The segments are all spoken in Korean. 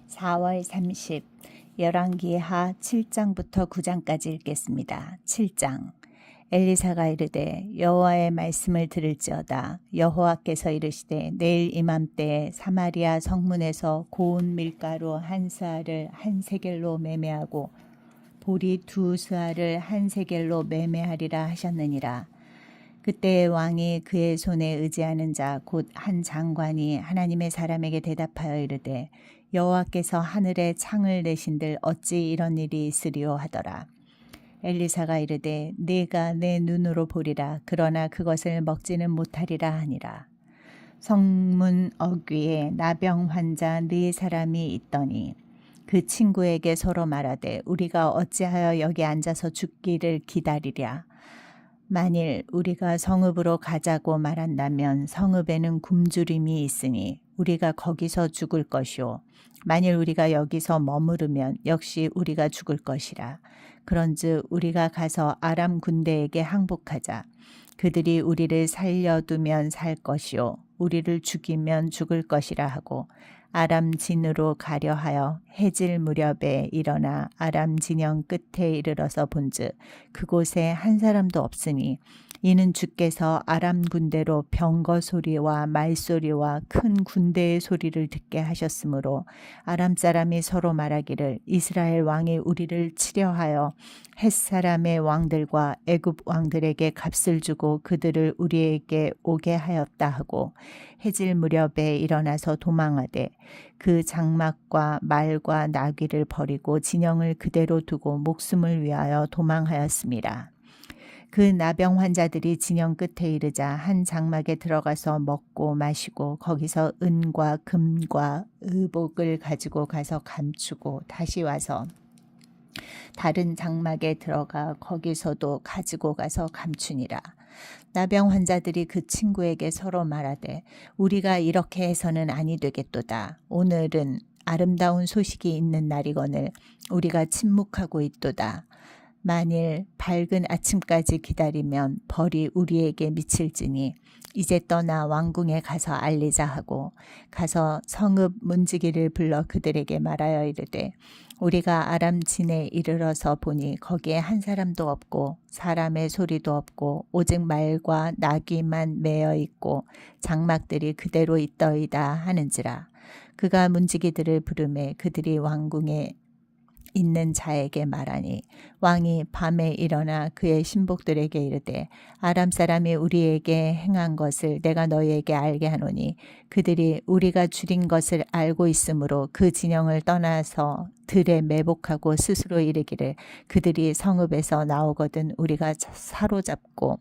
4월 30 열왕기하 7장부터 9장까지 읽겠습니다. 7장 엘리사가 이르되 여호와의 말씀을 들을지어다. 여호와께서 이르시되 내일 이맘때에 사마리아 성문에서 고운 밀가루 한 스아를 한 세겔로 매매하고 보리 두 스아를 한 세겔로 매매하리라 하셨느니라. 그때 왕이 그의 손에 의지하는 자 곧 한 장관이 하나님의 사람에게 대답하여 이르되 여호와께서 하늘에 창을 내신들 어찌 이런 일이 있으리요 하더라. 엘리사가 이르되 네가 내 눈으로 보리라. 그러나 그것을 먹지는 못하리라 하니라. 성문 어귀에 나병 환자 네 사람이 있더니 그 친구에게 서로 말하되 우리가 어찌하여 여기 앉아서 죽기를 기다리랴. 만일 우리가 성읍으로 가자고 말한다면 성읍에는 굶주림이 있으니 우리가 거기서 죽을 것이요. 만일 우리가 여기서 머무르면 역시 우리가 죽을 것이라. 그런즉 우리가 가서 아람 군대에게 항복하자. 그들이 우리를 살려두면 살 것이요. 우리를 죽이면 죽을 것이라 하고 아람 진으로 가려 하여 해질 무렵에 일어나 아람 진영 끝에 이르러서 본즉 그곳에 한 사람도 없으니 이는 주께서 아람 군대로 병거 소리와 말소리와 큰 군대의 소리를 듣게 하셨으므로 아람 사람이 서로 말하기를 이스라엘 왕이 우리를 치려하여 헷 사람의 왕들과 애굽 왕들에게 값을 주고 그들을 우리에게 오게 하였다 하고 해질 무렵에 일어나서 도망하되 그 장막과 말과 나귀를 버리고 진영을 그대로 두고 목숨을 위하여 도망하였습니다. 그 나병 환자들이 진영 끝에 이르자 한 장막에 들어가서 먹고 마시고 거기서 은과 금과 의복을 가지고 가서 감추고 다시 와서 다른 장막에 들어가 거기서도 가지고 가서 감추니라. 나병 환자들이 그 친구에게 서로 말하되 우리가 이렇게 해서는 아니 되겠도다. 오늘은 아름다운 소식이 있는 날이거늘 우리가 침묵하고 있도다. 만일 밝은 아침까지 기다리면 벌이 우리에게 미칠지니 이제 떠나 왕궁에 가서 알리자 하고 가서 성읍 문지기를 불러 그들에게 말하여 이르되 우리가 아람 진에 이르러서 보니 거기에 한 사람도 없고 사람의 소리도 없고 오직 말과 나귀만 매어 있고 장막들이 그대로 있더이다 하는지라. 그가 문지기들을 부르매 그들이 왕궁에 있는 자에게 말하니 왕이 밤에 일어나 그의 신복들에게 이르되 아람 사람이 우리에게 행한 것을 내가 너희에게 알게 하노니 그들이 우리가 줄인 것을 알고 있으므로 그 진영을 떠나서 들에 매복하고 스스로 이르기를 그들이 성읍에서 나오거든 우리가 사로잡고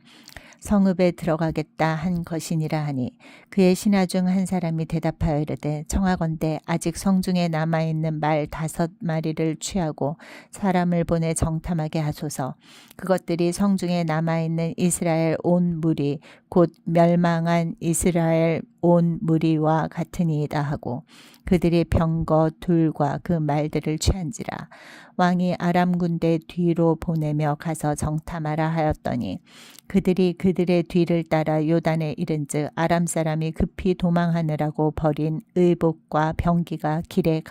성읍에 들어가겠다 한 것이니라 하니 그의 신하 중 한 사람이 대답하여 이르되 청하건대 아직 성중에 남아있는 말 5마리를 취하고 사람을 보내 정탐하게 하소서. 그것들이 성중에 남아있는 이스라엘 온 무리 곧 멸망한 이스라엘 온 무리와 같으니이다 하고 그들이 병거 둘과 그 말들을 취한지라. 왕이 아람 군대 뒤로 보내며 가서 정탐하라 하였더니 그들이 그들의 뒤를 따라 요단에 이른즉 아람 사람이 급히 도망하느라고 버린 의복과 병기가 길에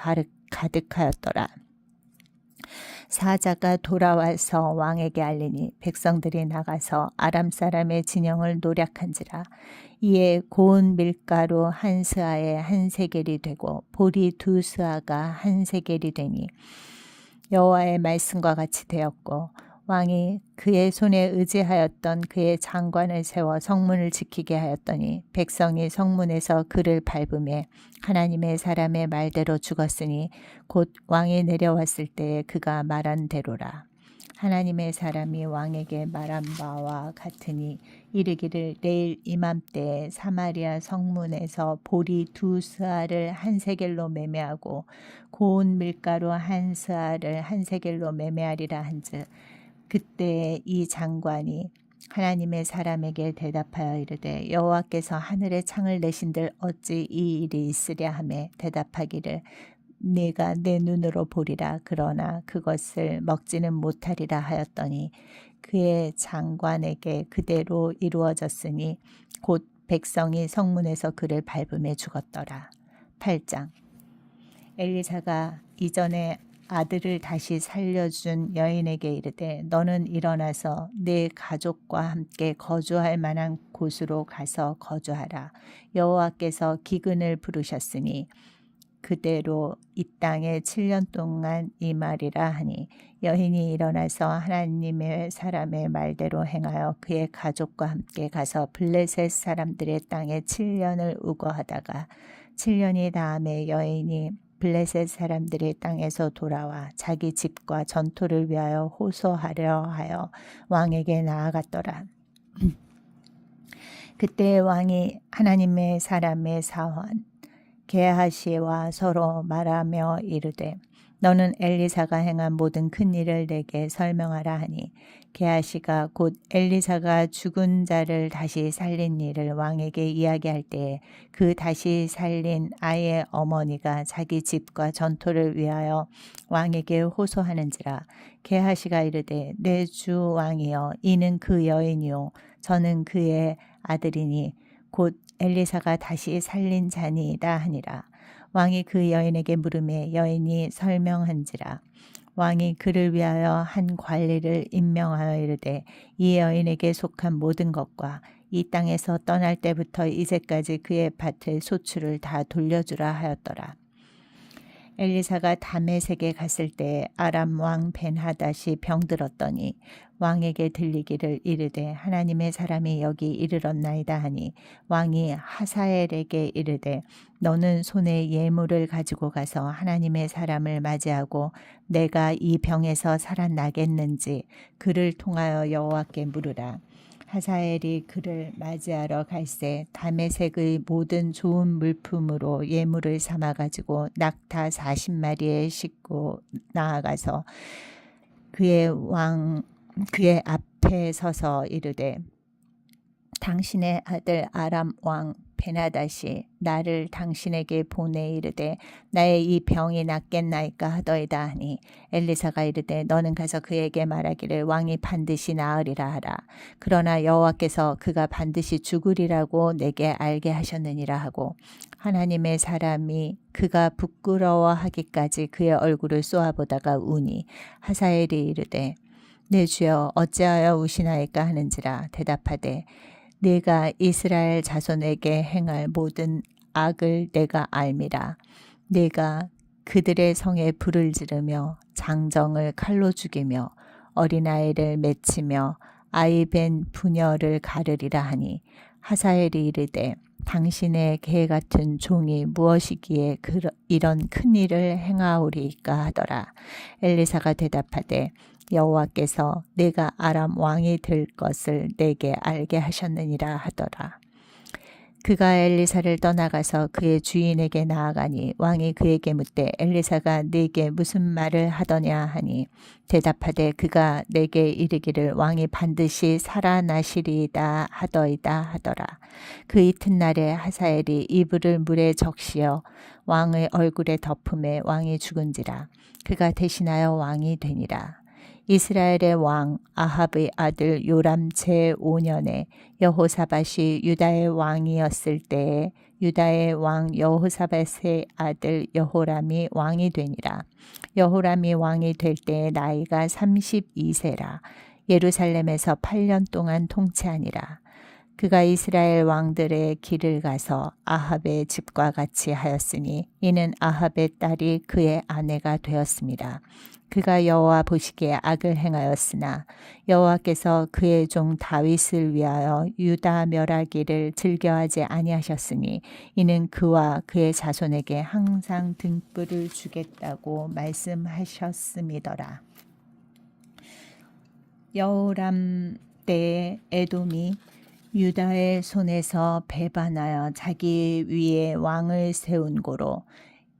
가득하였더라. 사자가 돌아와서 왕에게 알리니 백성들이 나가서 아람 사람의 진영을 노략한지라. 이에 고운 밀가루 한 스아에 한 세겔이 되고 보리 두 스아가 한 세겔이 되니 여호와의 말씀과 같이 되었고 왕이 그의 손에 의지하였던 그의 장관을 세워 성문을 지키게 하였더니 백성이 성문에서 그를 밟음에 하나님의 사람의 말대로 죽었으니 곧 왕이 내려왔을 때에 그가 말한 대로라. 하나님의 사람이 왕에게 말한 바와 같으니 이르기를 내일 이맘때에 사마리아 성문에서 보리 두 스아를 한 세겔로 매매하고 고운 밀가루 한 스아를 한 세겔로 매매하리라 한즉 그때 이 장관이 하나님의 사람에게 대답하여 이르되 여호와께서 하늘에 창을 내신들 어찌 이 일이 있으랴 하매 대답하기를 네가 내 눈으로 보리라. 그러나 그것을 먹지는 못하리라 하였더니 그의 장관에게 그대로 이루어졌으니 곧 백성이 성문에서 그를 밟음에 죽었더라. 8장 엘리사가 이전에 아들을 다시 살려준 여인에게 이르되 너는 일어나서 네 가족과 함께 거주할 만한 곳으로 가서 거주하라. 여호와께서 기근을 부르셨으니 그대로 이 땅에 7년 동안 임하리라 하니 여인이 일어나서 하나님의 사람의 말대로 행하여 그의 가족과 함께 가서 블레셋 사람들의 땅에 7년을 우거하다가 7년이 다음에 여인이 블레셋 사람들의 땅에서 돌아와 자기 집과 전토를 위하여 호소하려 하여 왕에게 나아갔더라. 그때 왕이 하나님의 사람의 사환 게하시와 서로 말하며 이르되 너는 엘리사가 행한 모든 큰 일을 내게 설명하라 하니 게하시가 곧 엘리사가 죽은 자를 다시 살린 일을 왕에게 이야기할 때에 그 다시 살린 아이의 어머니가 자기 집과 전토를 위하여 왕에게 호소하는지라. 게하시가 이르되 내 주 왕이여 이는 그 여인이요 저는 그의 아들이니 곧 엘리사가 다시 살린 자니이다 하니라. 왕이 그 여인에게 물으매 여인이 설명한지라. 왕이 그를 위하여 한 관리를 임명하여 이르되 이 여인에게 속한 모든 것과 이 땅에서 떠날 때부터 이제까지 그의 밭의 소출을 다 돌려주라 하였더라. 엘리사가 다메섹에 갔을 때 아람 왕 벤하닷이 병들었더니 왕에게 들리기를 이르되 하나님의 사람이 여기 이르렀나이다 하니 왕이 하사엘에게 이르되 너는 손에 예물을 가지고 가서 하나님의 사람을 맞이하고 내가 이 병에서 살아나겠는지 그를 통하여 여호와께 물으라. 하사엘이 그를 맞이하러 갈새 다메섹의 모든 좋은 물품으로 예물을 삼아 가지고 낙타 40마리에 싣고 나아가서 그의 앞에 서서 이르되 당신의 아들 아람 왕 베나닷이 나를 당신에게 보내 이르되 나의 이 병이 낫겠나이까 하더이다 하니 엘리사가 이르되 너는 가서 그에게 말하기를 왕이 반드시 나으리라 하라. 그러나 여호와께서 그가 반드시 죽으리라고 내게 알게 하셨느니라 하고 하나님의 사람이 그가 부끄러워하기까지 그의 얼굴을 쏘아보다가 우니 하사엘이 이르되 내 주여 어찌하여 우시나이까 하는지라. 대답하되 네가 이스라엘 자손에게 행할 모든 악을 내가 알미라. 네가 그들의 성에 불을 지르며 장정을 칼로 죽이며 어린아이를 맺히며 아이 벤 부녀를 가르리라 하니 하사엘이 이르되 당신의 개 같은 종이 무엇이기에 이런 큰 일을 행하오리까 하더라. 엘리사가 대답하되 여호와께서 내가 아람 왕이 될 것을 내게 알게 하셨느니라 하더라. 그가 엘리사를 떠나가서 그의 주인에게 나아가니 왕이 그에게 묻되 엘리사가 네게 무슨 말을 하더냐 하니 대답하되 그가 내게 이르기를 왕이 반드시 살아나시리이다 하더이다 하더라. 그 이튿날에 하사엘이 이불을 물에 적시어 왕의 얼굴에 덮음에 왕이 죽은지라. 그가 대신하여 왕이 되니라. 이스라엘의 왕 아합의 아들 요람 제5년에 여호사밧이 유다의 왕이었을 때에 유다의 왕 여호사밧의 아들 여호람이 왕이 되니라. 여호람이 왕이 될 때에 나이가 32세라. 예루살렘에서 8년 동안 통치하니라. 그가 이스라엘 왕들의 길을 가서 아합의 집과 같이 하였으니 이는 아합의 딸이 그의 아내가 되었습니다. 그가 여호와 보시기에 악을 행하였으나 여호와께서 그의 종 다윗을 위하여 유다 멸하기를 즐겨하지 아니하셨으니 이는 그와 그의 자손에게 항상 등불을 주겠다고 말씀하셨음이더라. 여호람 때에 에돔이 유다의 손에서 배반하여 자기 위에 왕을 세운 고로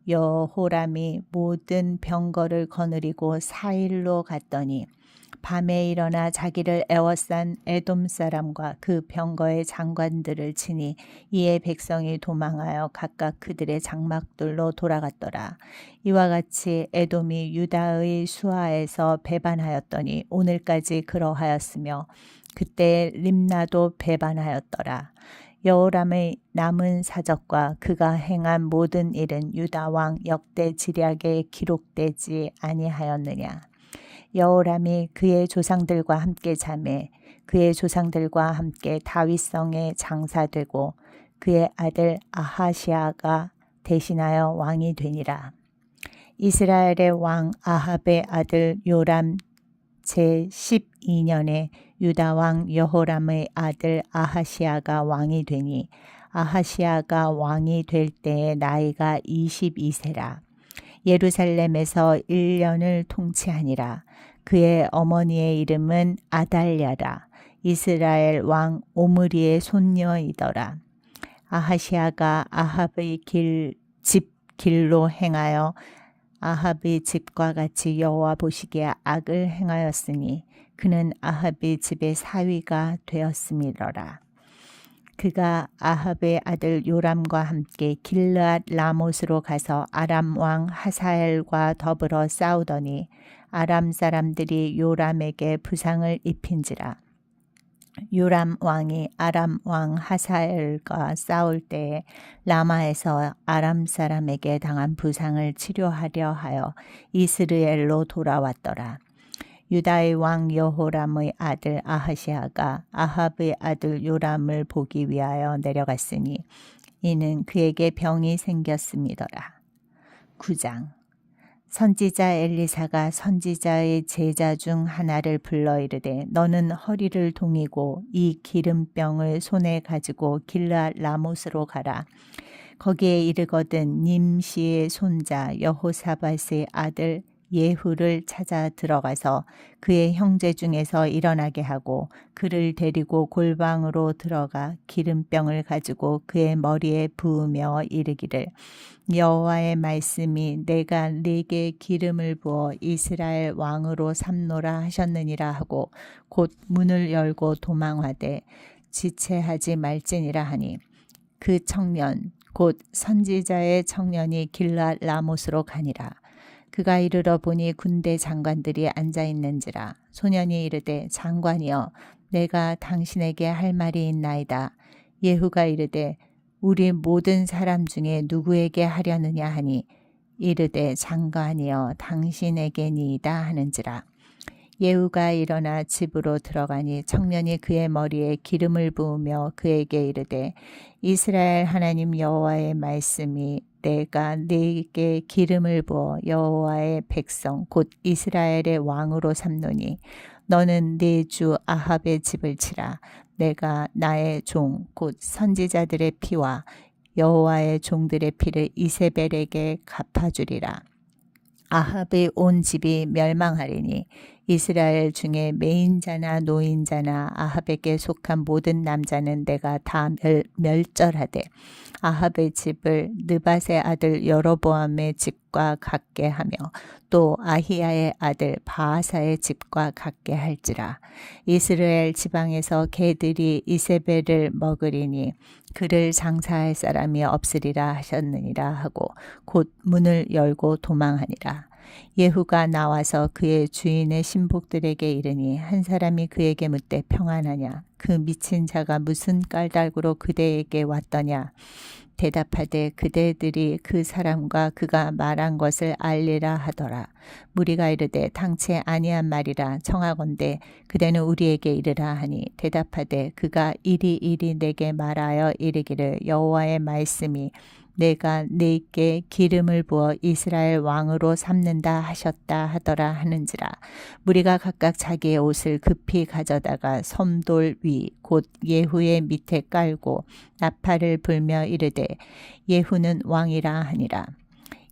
여호람이 모든 병거를 거느리고 사일로 갔더니 밤에 일어나 자기를 애워싼 에돔 사람과 그 병거의 장관들을 치니 이에 백성이 도망하여 각각 그들의 장막들로 돌아갔더라. 이와 같이 에돔이 유다의 수하에서 배반하였더니 오늘까지 그러하였으며 그때 림나도 배반하였더라. 여호람의 남은 사적과 그가 행한 모든 일은 유다 왕 역대 지략에 기록되지 아니하였느냐. 여호람이 그의 조상들과 함께 자매 그의 조상들과 함께 다윗성에 장사되고 그의 아들 아하시아가 대신하여 왕이 되니라. 이스라엘의 왕 아합의 아들 요람 제12년에 유다 왕 여호람의 아들 아하시아가 왕이 되니 아하시아가 왕이 될 때에 나이가 22세라. 예루살렘에서 1년을 통치하니라. 그의 어머니의 이름은 아달랴라. 이스라엘 왕 오므리의 손녀이더라. 아하시아가 아합의 집 길로 행하여 아합의 집과 같이 여호와 보시기에 악을 행하였으니 그는 아합의 집의 사위가 되었음이로라. 그가 아합의 아들 요람과 함께 길르앗 라못으로 가서 아람 왕 하사엘과 더불어 싸우더니 아람 사람들이 요람에게 부상을 입힌지라. 요람 왕이 아람 왕 하사엘과 싸울 때에 라마에서 아람 사람에게 당한 부상을 치료하려 하여 이스라엘로 돌아왔더라. 유다의 왕 여호람의 아들 아하시아가 아합의 아들 요람을 보기 위하여 내려갔으니 이는 그에게 병이 생겼음이더라. 9장. 선지자 엘리사가 선지자의 제자 중 하나를 불러 이르되 너는 허리를 동이고 이 기름병을 손에 가지고 길르앗 라못으로 가라. 거기에 이르거든 님시의 손자 여호사밧의 아들 예후를 찾아 들어가서 그의 형제 중에서 일어나게 하고 그를 데리고 골방으로 들어가 기름병을 가지고 그의 머리에 부으며 이르기를 여호와의 말씀이 내가 네게 기름을 부어 이스라엘 왕으로 삼노라 하셨느니라 하고 곧 문을 열고 도망하되 지체하지 말지니라 하니 그 청년 곧 선지자의 청년이 길르앗 라못으로 가니라. 그가 이르러 보니 군대 장관들이 앉아 있는지라. 소년이 이르되 장관이여 내가 당신에게 할 말이 있나이다. 예후가 이르되 우리 모든 사람 중에 누구에게 하려느냐 하니 이르되 장관이여 당신에게니이다 하는지라. 예후가 일어나 집으로 들어가니 청년이 그의 머리에 기름을 부으며 그에게 이르되 이스라엘 하나님 여호와의 말씀이 내가 네게 기름을 부어 여호와의 백성 곧 이스라엘의 왕으로 삼노니 너는 네 주 아합의 집을 치라. 내가 나의 종 곧 선지자들의 피와 여호와의 종들의 피를 이세벨에게 갚아주리라. 아합의 온 집이 멸망하리니 이스라엘 중에 매인자나 노인자나 아합에게 속한 모든 남자는 내가 다 멸절하되 아합의 집을 느밧의 아들 여로보암의 집과 같게 하며 또 아히야의 아들 바하사의 집과 같게 할지라. 이스라엘 지방에서 개들이 이세벨을 먹으리니 그를 장사할 사람이 없으리라 하셨느니라 하고 곧 문을 열고 도망하니라. 예후가 나와서 그의 주인의 신복들에게 이르니 한 사람이 그에게 묻되 평안하냐. 그 미친 자가 무슨 까닭으로 그대에게 왔더냐. 대답하되 그대들이 그 사람과 그가 말한 것을 알리라 하더라. 무리가 이르되 당체 아니한 말이라 청하건대 그대는 우리에게 이르라 하니 대답하되 그가 이리 내게 말하여 이르기를 여호와의 말씀이 내가 네게 기름을 부어 이스라엘 왕으로 삼는다 하셨다 하더라 하는지라. 무리가 각각 자기의 옷을 급히 가져다가 섬돌 위 곧 예후의 밑에 깔고 나팔을 불며 이르되 예후는 왕이라 하니라.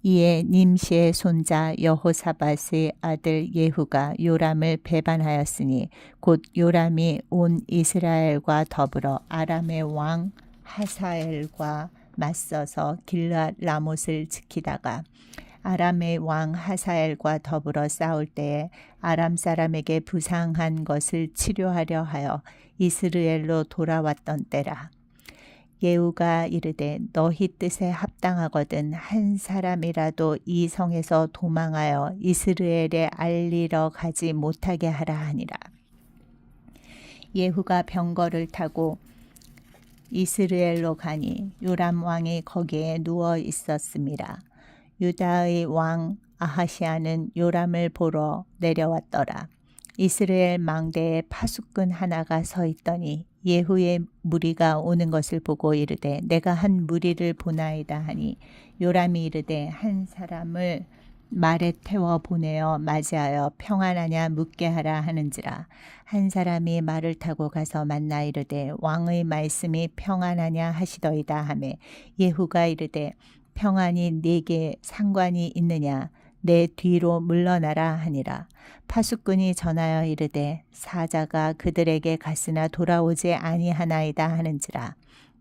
이에 님시의 손자 여호사밧의 아들 예후가 요람을 배반하였으니 곧 요람이 온 이스라엘과 더불어 아람의 왕 하사엘과 맞서서 길르앗 라못을 지키다가 아람의 왕 하사엘과 더불어 싸울 때에 아람 사람에게 부상한 것을 치료하려 하여 이스라엘로 돌아왔던 때라. 예후가 이르되 너희 뜻에 합당하거든 한 사람이라도 이 성에서 도망하여 이스라엘에 알리러 가지 못하게 하라 하니라. 예후가 병거를 타고 이스라엘로 가니 요람 왕이 거기에 누워 있었습니다. 유다의 왕 아하시아는 요람을 보러 내려왔더라. 이스라엘 망대에 파수꾼 하나가 서 있더니 예후의 무리가 오는 것을 보고 이르되 내가 한 무리를 보나이다 하니 요람이 이르되 한 사람을 말에 태워 보내어 맞이하여 평안하냐 묻게 하라 하는지라. 한 사람이 말을 타고 가서 만나 이르되 왕의 말씀이 평안하냐 하시더이다 하매 예후가 이르되 평안이 네게 상관이 있느냐 내 뒤로 물러나라 하니라. 파수꾼이 전하여 이르되 사자가 그들에게 갔으나 돌아오지 아니하나이다 하는지라.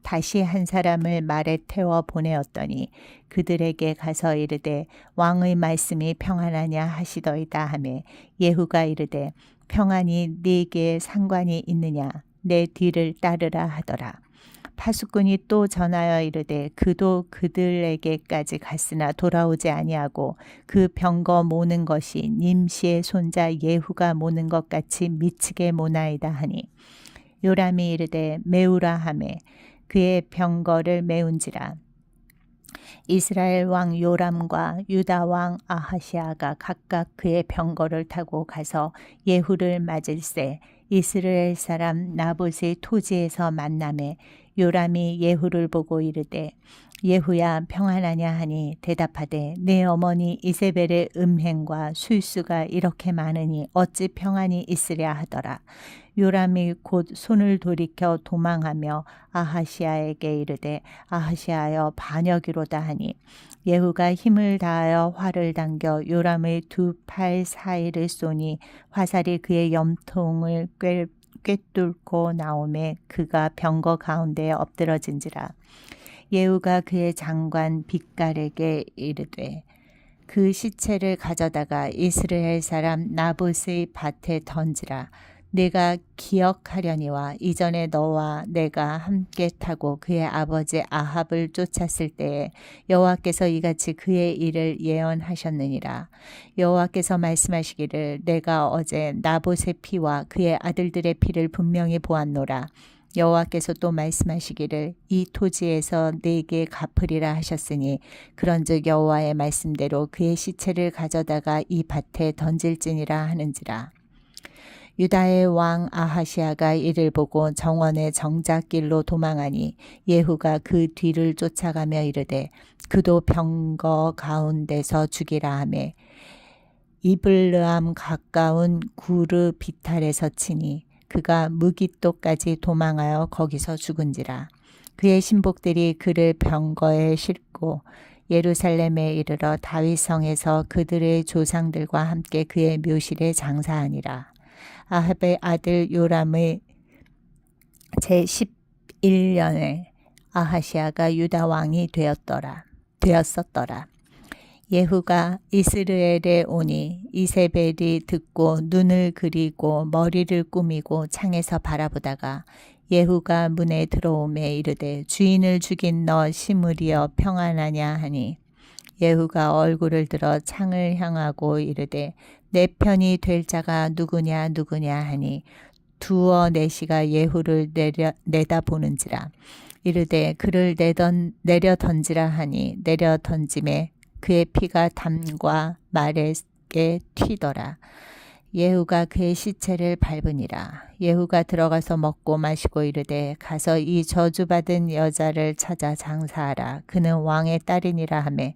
다시 한 사람을 말에 태워 보내었더니 그들에게 가서 이르되 왕의 말씀이 평안하냐 하시더이다 하매 예후가 이르되 평안이 네게 상관이 있느냐 내 뒤를 따르라 하더라. 파수꾼이 또 전하여 이르되 그도 그들에게까지 갔으나 돌아오지 아니하고 그 병거 모는 것이 님시의 손자 예후가 모는 것 같이 미치게 모나이다 하니 요람이 이르되 메우라 하매 그의 병거를 메운지라. 이스라엘 왕 요람과 유다 왕 아하시아가 각각 그의 병거를 타고 가서 예후를 맞을새 이스라엘 사람 나봇의 토지에서 만나매 요람이 예후를 보고 이르되 예후야 평안하냐 하니 대답하되 내 어머니 이세벨의 음행과 술수가 이렇게 많으니 어찌 평안이 있으랴 하더라. 요람이 곧 손을 돌이켜 도망하며 아하시아에게 이르되 아하시아여 반역이로다 하니 예후가 힘을 다하여 활을 당겨 요람의 두 팔 사이를 쏘니 화살이 그의 염통을 꿰뚫고 나오매 그가 병거 가운데에 엎드러진지라. 예후가 그의 장관 빗갈에게 이르되 그 시체를 가져다가 이스라엘 사람 나봇의 밭에 던지라. 내가 기억하려니와 이전에 너와 내가 함께 타고 그의 아버지 아합을 쫓았을 때에 여호와께서 이같이 그의 일을 예언하셨느니라. 여호와께서 말씀하시기를 내가 어제 나봇의 피와 그의 아들들의 피를 분명히 보았노라. 여호와께서 또 말씀하시기를 이 토지에서 네게 갚으리라 하셨으니 그런즉 여호와의 말씀대로 그의 시체를 가져다가 이 밭에 던질지니라 하는지라. 유다의 왕 아하시아가 이를 보고 정원의 정작길로 도망하니 예후가 그 뒤를 쫓아가며 이르되 그도 병거 가운데서 죽이라 하매 이블르암 가까운 구르 비탈에서 치니 그가 무깃도까지 도망하여 거기서 죽은지라. 그의 신복들이 그를 병거에 싣고 예루살렘에 이르러 다윗성에서 그들의 조상들과 함께 그의 묘실에 장사하니라. 아합의 아들 요람의 제11년에 아하시아가 유다 왕이 되었었더라. 예후가 이스라엘에 오니 이세벨이 듣고 눈을 그리고 머리를 꾸미고 창에서 바라보다가 예후가 문에 들어오매 이르되 주인을 죽인 너 시므리여 평안하냐 하니 예후가 얼굴을 들어 창을 향하고 이르되 내 편이 될 자가 누구냐 하니 두어 내시가 예후를 내다보는지라. 이르되 그를 내려 던지라 하니 내려 던짐에 그의 피가 담과 말에게 튀더라. 예후가 그의 시체를 밟으니라. 예후가 들어가서 먹고 마시고 이르되 가서 이 저주받은 여자를 찾아 장사하라. 그는 왕의 딸이니라 하매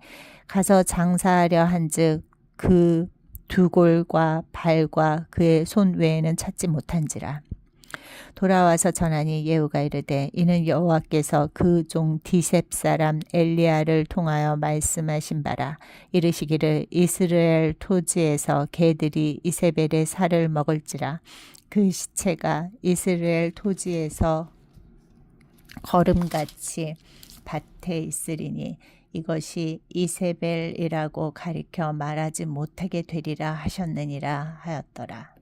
가서 장사하려 한즉 그 두 골과 발과 그의 손 외에는 찾지 못한지라. 돌아와서 전하니 예후가 이르되 이는 여호와께서 그 종 디셉 사람 엘리야를 통하여 말씀하신 바라. 이르시기를 이스라엘 토지에서 개들이 이세벨의 살을 먹을지라. 그 시체가 이스라엘 토지에서 거름같이 밭에 있으리니 이것이 이세벨이라고 가리켜 말하지 못하게 되리라 하셨느니라 하였더라.